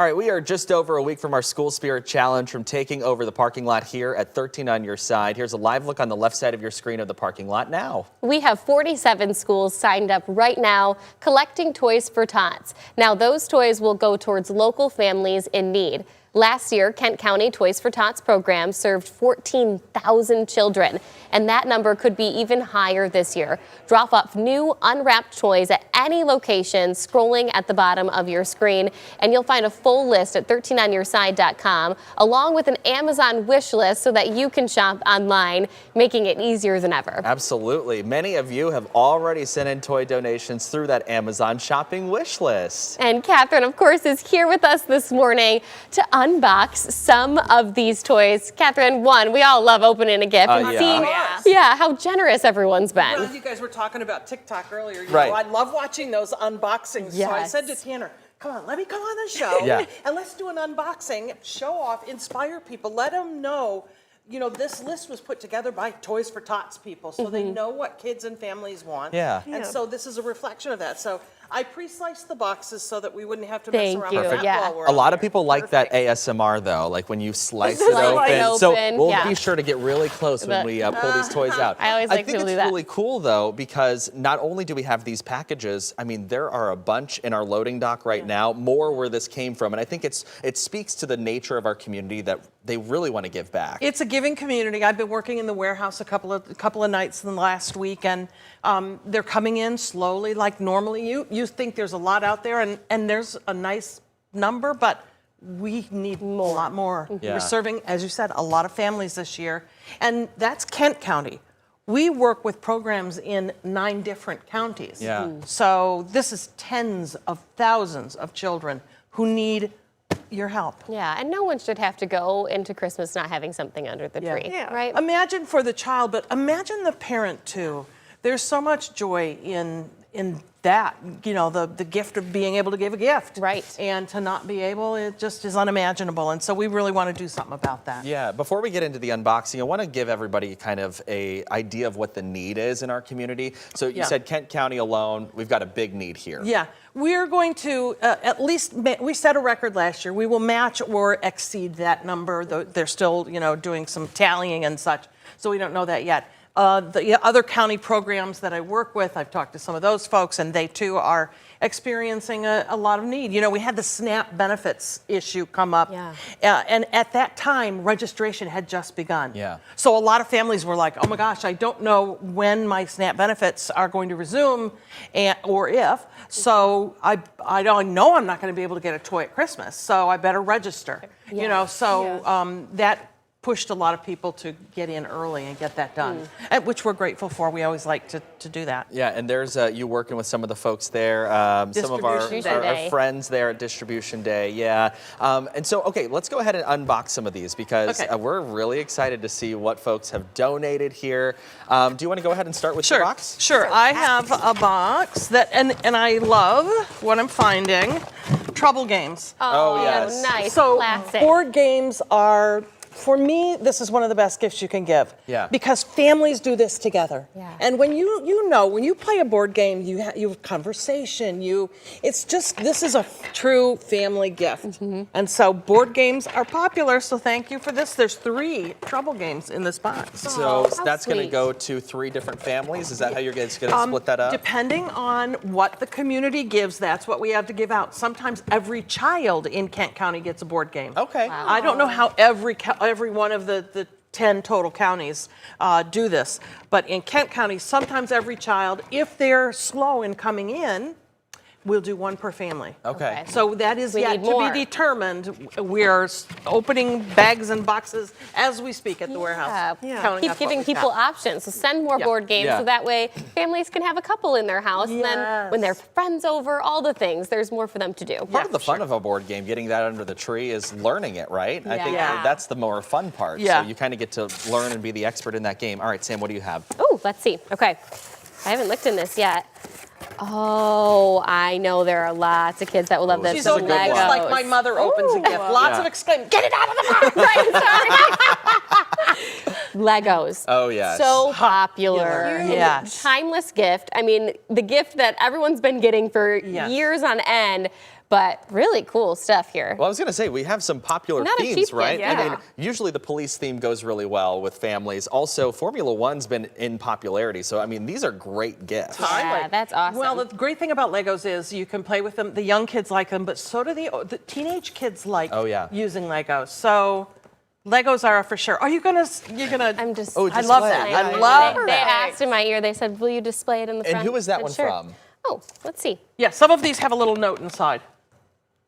All right, we are just over a week from our School Spirit Challenge, from taking over the parking lot here at 13 on your side. Here's a live look on the left side of your screen of the parking lot now. We have 47 schools signed up right now collecting Toys for Tots. Now, those toys will go towards local families in need. Last year, Kent County Toys for Tots program served 14,000 children, and that number could be even higher this year. Drop off new unwrapped toys at any location scrolling at the bottom of your screen, and you'll find a full list at 13onyourside.com, along with an Amazon wish list so that you can shop online, making it easier than ever. Absolutely. Many of you have already sent in toy donations through that Amazon shopping wish list. And Catherine, of course, is here with us this morning to unbox some of these toys. Catherine, we all love opening a gift and seeing how generous everyone's been. Well, you guys were talking about TikTok earlier. You Right. know, I love watching those unboxings. Yes. So I said to Tanner, come on, let me come on the show and let's do an unboxing, show off, inspire people, let them know. You know, this list was put together by Toys for Tots people, so they know what kids and families want. Yeah. And so this is a reflection of that. So I pre-sliced the boxes so that we wouldn't have to mess around with Thank that you. while we're A lot of out people here. like that ASMR though, like when you slice it open. So we'll be sure to get really close when we pull these toys out. I always like think to do it's that. really cool though, because not only do we have these packages, I mean, there are a bunch in our loading dock right now, more where this came from. And I think it speaks to the nature of our community that they really want to give back. It's a giving community. I've been working in the warehouse a couple of nights in the last week, and they're coming in slowly like normally. You think there's a lot out there, and there's a nice number, but we need a lot more. Yeah. We're serving, as you said, a lot of families this year, and that's Kent County. We work with programs in 9 different counties. Yeah. So this is tens of thousands of children who need your help. Yeah, and no one should have to go into Christmas not having something under the tree, right? Imagine for the child, but imagine the parent too. There's so much joy in that, you know, the gift of being able to give a gift. Right. And to not be able, it just is unimaginable. And so we really want to do something about that. Yeah, before we get into the unboxing, I want to give everybody kind of a idea of what the need is in our community. So you said Kent County alone, we've got a big need here. Yeah, we're going to at least, we set a record last year. We will match or exceed that number. They're still, you know, doing some tallying and such, so we don't know that yet. The other county programs that I work with, I've talked to some of those folks, and they too are experiencing a lot of need. You know, we had the SNAP benefits issue come up, and at that time, registration had just begun. Yeah. So a lot of families were like, oh my gosh, I don't know when my SNAP benefits are going to resume, or if, so I don't know I'm not going to be able to get a toy at Christmas, so I better register. You know, so that pushed a lot of people to get in early and get that done, which we're grateful for. We always like to do that. Yeah, and there's you working with some of the folks there, some of our friends there at Distribution Day. Yeah, and so, okay, let's go ahead and unbox some of these because we're really excited to see what folks have donated here. Do you want to go ahead and start with the box? Sure, I have a box that, and I love what I'm finding, Trouble Games. Oh yes. Nice, So classic. board games are, for me, this is one of the best gifts you can give. Yeah. Because families do this together. Yeah. And when when you play a board game, you have conversation. It's just, this is a true family gift. And so board games are popular. So thank you for this. There's 3 Trouble games in this box. So that's going to go to 3 different families. Is that how you're guys going to split that up? Depending on what the community gives, that's what we have to give out. Sometimes every child in Kent County gets a board game. Okay. Wow. I don't know how every one of the 10 total counties do this, but in Kent County, sometimes every child, if they're slow in coming in, we'll do 1 per family. Okay. So that is We yet need to more. be determined. We are opening bags and boxes as we speak at the warehouse. Counting Keep up what giving we've people got. options. So send more board games so that way families can have a couple in their house. And then when their friends over, all the things, there's more for them to do. Part of the fun of a board game, getting that under the tree, is learning it, right? I think that's the more fun part. Yeah. So you kind of get to learn and be the expert in that game. All right, Sam, what do you have? Oh, let's see. Okay. I haven't looked in this yet. Oh, I know there are lots of kids that will love this. She's This is a opening good this one. like my mother opens a gift. Lots of exclaim, get it out of the box! Right, sorry. Legos. Oh, yes. So popular. Yes. Timeless gift. I mean, the gift that everyone's been getting for Yes. years on end, but really cool stuff here. Well, I was going to say, we have some popular Not a themes, cheap right? gift, I yeah. mean, usually the police theme goes really well with families. Also, Formula One's been in popularity. So, I mean, these are great gifts. Yeah, that's awesome. Well, the great thing about Legos is you can play with them. The young kids like them, but so do the teenage kids like using Legos. So Legos are for sure. Are you gonna? You're gonna. I'm just. I love that. I I love They that. asked in my ear. They said, "Will you display it in the front?" And who is that I one said, "Sure." from? Oh, let's see. Yeah, some of these have a little note inside.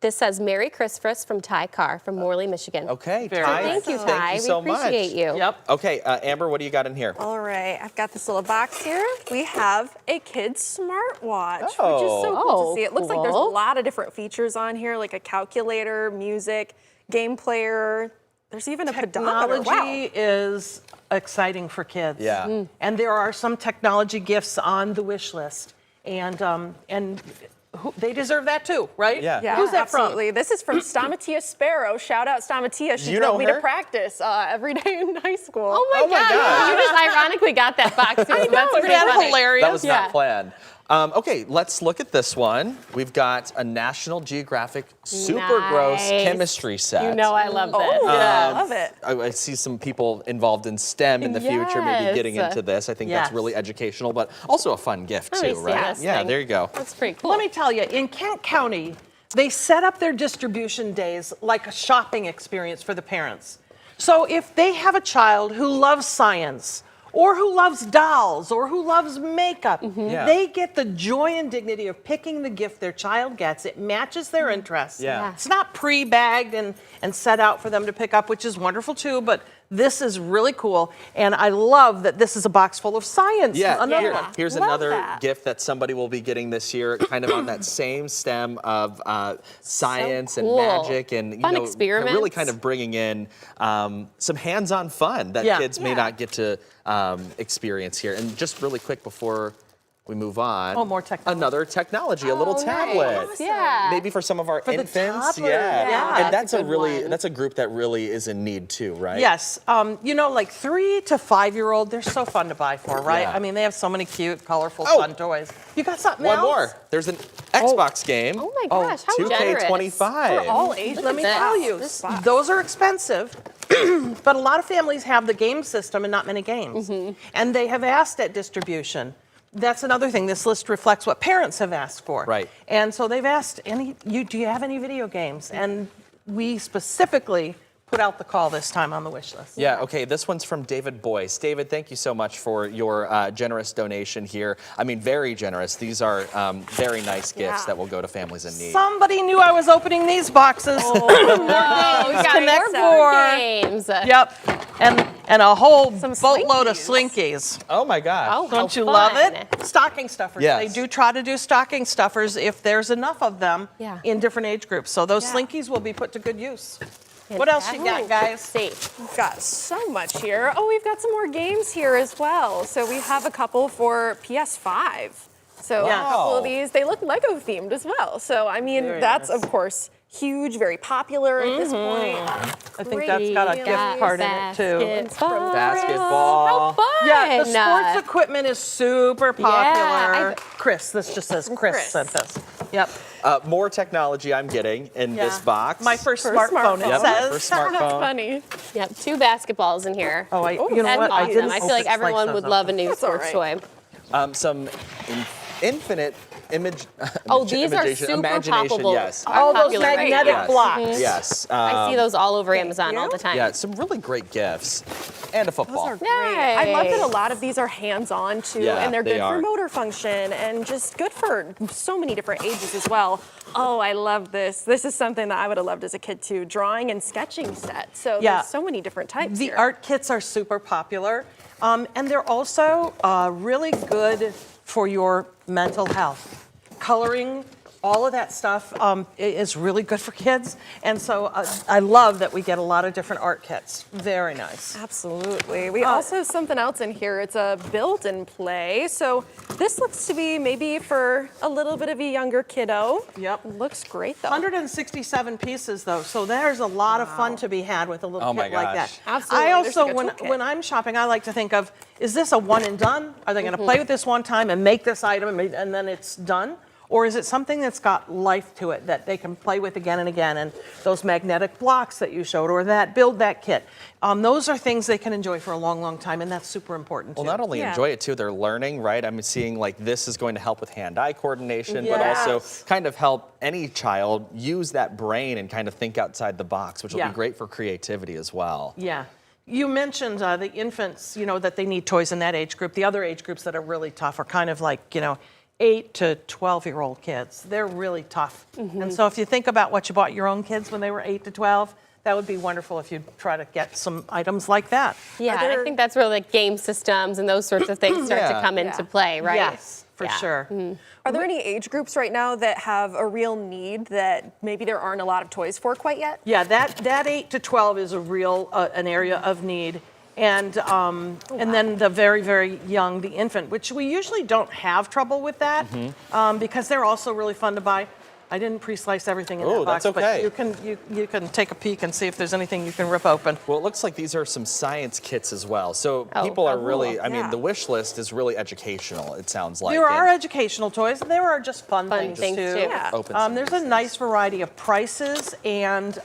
This says Merry Christmas from Ty Carr from Morley, Michigan. Okay, Very Ty. nice. Thank you, Ty. Thank you so we appreciate much. you. Yep. Okay, Amber, what do you got in here? All right, I've got this little box here. We have a kid's smartwatch, which is Oh. so cool to see. It looks like there's a cool. lot of different features on here, like a calculator, music, game player. There's even a pedometer. Wow. Technology is exciting for kids. Yeah. And there are some technology gifts on the wish list, and they deserve that too, right? Yeah. Yeah, Who's that absolutely. This is from Stamatia Sparrow. Shout out Stamatia. She You drove know me her? to practice every day in high school. Oh my Oh my God! gosh. You just ironically got that box. Too, so that's Isn't pretty that funny. hilarious? That was Yeah. not planned. Okay, let's look at this one. We've got a National Geographic Super Gross Nice. chemistry set. You know I love this. Oh, yeah, I love it. I see some people involved in STEM in the future, maybe getting Yes. into this. I think that's Yes. really educational, but also a fun gift Let me too, see right? this Yeah, thing. there you go. That's pretty cool. Let me tell you, in Kent County, they set up their distribution days like a shopping experience for the parents. So if they have a child who loves science, or who loves dolls, or who loves makeup, Yeah. they get the joy and dignity of picking the gift their child gets. It matches their interests. Yeah. It's not pre-bagged and set out for them to pick up, which is wonderful too, but this is really cool. And I love that this is a box full of science. Yeah, Another one. here's Love another that. gift that somebody will be getting this year, kind of on that same stem of science cool. and magic, and Fun really experiments. kind of bringing in some hands-on fun that Yeah. kids may not get to experience here. And just really quick before we move on, Oh, more technology. Another technology, a little Oh, tablet. nice. Yeah. Maybe for some of our the infants, toddlers, yeah. yeah. And that's That's a a good really one. that's a group that really is in need too, right? Yes, you know, like 3 to 5-year-old, they're so fun to buy for, right? Yeah. I mean, they have so many cute, colorful, Oh. fun toys. You got something One else? more. There's an Xbox game. Oh my gosh! How generous. 2K25. For all ages. Let me this. tell you, This box. those are expensive, but a lot of families have the game system and not many games. And they have asked at distribution. That's another thing. This list reflects what parents have asked for. Right. And so they've asked, do you have any video games? And we specifically put out the call this time on the wish list. Yeah, okay, this one's from David Boyce. David, thank you so much for your generous donation here. I mean, very generous. These are very nice gifts Yeah. that will go to families in need. Somebody knew I was opening these boxes. Oh, we got Connect more Four. games. Yep. And a whole Some boatload of Slinkies. Slinkies. Oh my gosh. Oh, how Don't you love fun. it? Stocking stuffers. Yes. They do try to do stocking stuffers if there's enough of them Yeah. in different age groups. So those Yeah. Slinkies will be put to good use. What else you got, guys? Safe. We've got so much here. Oh, we've got some more games here as well. So we have a couple for PS5. So Yeah. a couple Wow. of these, they look Lego themed as well. So I mean, Very that's nice. of course huge, very popular at this point. I think that's got a Great. gift card in it too. Basketball. Basketball. How fun. Yeah, the sports equipment is super popular. I've- Chris, this just says Chris Chris. sent this. Yep. More technology I'm getting in Yeah. this box. My first First smartphone, smartphone. it Yep, my says. first That's smartphone. funny. Yep, 2 basketballs in here. Oh, you know That's what? I awesome. didn't. I feel like open- everyone slice would those love a open. new That's all sports right. toy. Some infinite image. Oh, these are imagination- super imagination, popular. yes. Oh, those Popular right magnetic now. Yes. blocks. Yes. I see those all over Amazon all you. the time. Yeah, some really great gifts. And a football. Those are great. I love that Nice. a lot of these are hands-on too, Yeah, and they're they good are. for motor function and just good for so many different ages as well. Oh, I love this. This is something that I would have loved as a kid too, drawing and sketching set. So Yeah. there's so many different types The here. art kits are super popular, and they're also really good for your mental health. Coloring all of that stuff is really good for kids. And so I love that we get a lot of different art kits. Very nice. Absolutely. We also have something else in here. It's a build and play. So this looks to be maybe for a little bit of a younger kiddo. Yep. Looks great though. 167 pieces though, so there's a lot of fun to be had with a little kit like that. Absolutely. I also, There's like a toolkit. when I'm shopping, I like to think of, is this a one and done? Are they going to play with this one time and make this item and then it's done? Or is it something that's got life to it that they can play with again and again? And those magnetic blocks that you showed, or that kit, those are things they can enjoy for a long, long time, and that's super important too. Well, not only enjoy it too, they're learning, right? I'm seeing like this is going to help with hand-eye coordination, but also kind of help any child use that brain and kind of think outside the box, which will be great for creativity as well. Yeah. You mentioned the infants, that they need toys in that age group. The other age groups that are really tough are kind of like, 8 to 12-year-old kids. They're really tough. And so if you think about what you bought your own kids when they were 8 to 12, that would be wonderful if you try to get some items like that. Yeah, I think that's where like game systems and those sorts of things start to come into play, right? Yes, for sure. Are there any age groups right now that have a real need that maybe there aren't a lot of toys for quite yet? Yeah, that 8 to 12 is a real an area of need. And and then the very, very young, the infant, which we usually don't have trouble with that because they're also really fun to buy. I didn't pre-slice everything in that box, that's okay. but you can take a peek and see if there's anything you can rip open. Well, it looks like these are some science kits as well. So people are really, I mean, the wish list is really educational, it sounds like. There are educational toys, and there are just fun things too. Yeah. There's a nice variety of prices and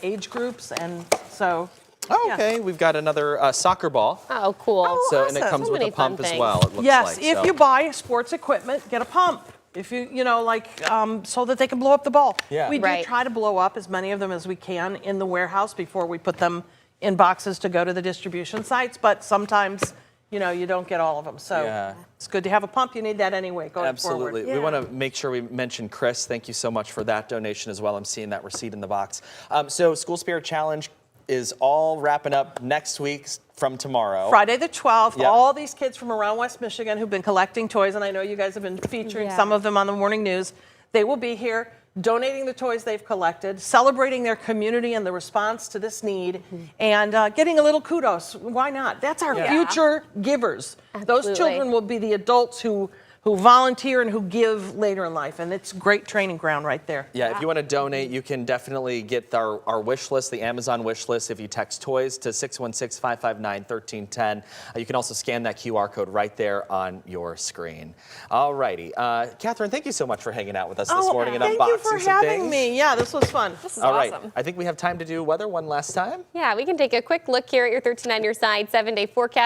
age groups, and so. Oh, okay, we've got another soccer ball. Oh, cool. So, and it awesome. comes So with many a pump fun as things. well, it looks Yes, like. if you buy sports equipment, get a pump. If you, so that they can blow up the ball. Yeah. We do try to blow up as many of them as we can in the warehouse before we put them in boxes to go to the distribution sites, but sometimes, you don't get all of them. So it's good to have a pump. You need that anyway going Absolutely. forward. We want to make sure we mention Chris. Thank you so much for that donation as well. I'm seeing that receipt in the box. So School Spirit Challenge is all wrapping up next week from tomorrow. Friday the 12th, Yep. all these kids from around West Michigan who've been collecting toys, and I know you guys have been featuring some of them on the morning news, they will be here donating the toys they've collected, celebrating their community and the response to this need, and getting a little kudos. Why not? That's our future givers. Absolutely. Those children will be the adults who volunteer and who give later in life, and it's great training ground right there. Yeah, if you want to donate, you can definitely get our wish list, the Amazon wish list, if you text toys to 616-559-1310. You can also scan that QR code right there on your screen. All righty. Catherine, thank you so much for hanging out with us this morning and unboxing thank you for some having things. me. Yeah, this was fun. This is All right, awesome. I think we have time to do weather one last time. Yeah, we can take a quick look here at your 13 on your side 7-day forecast.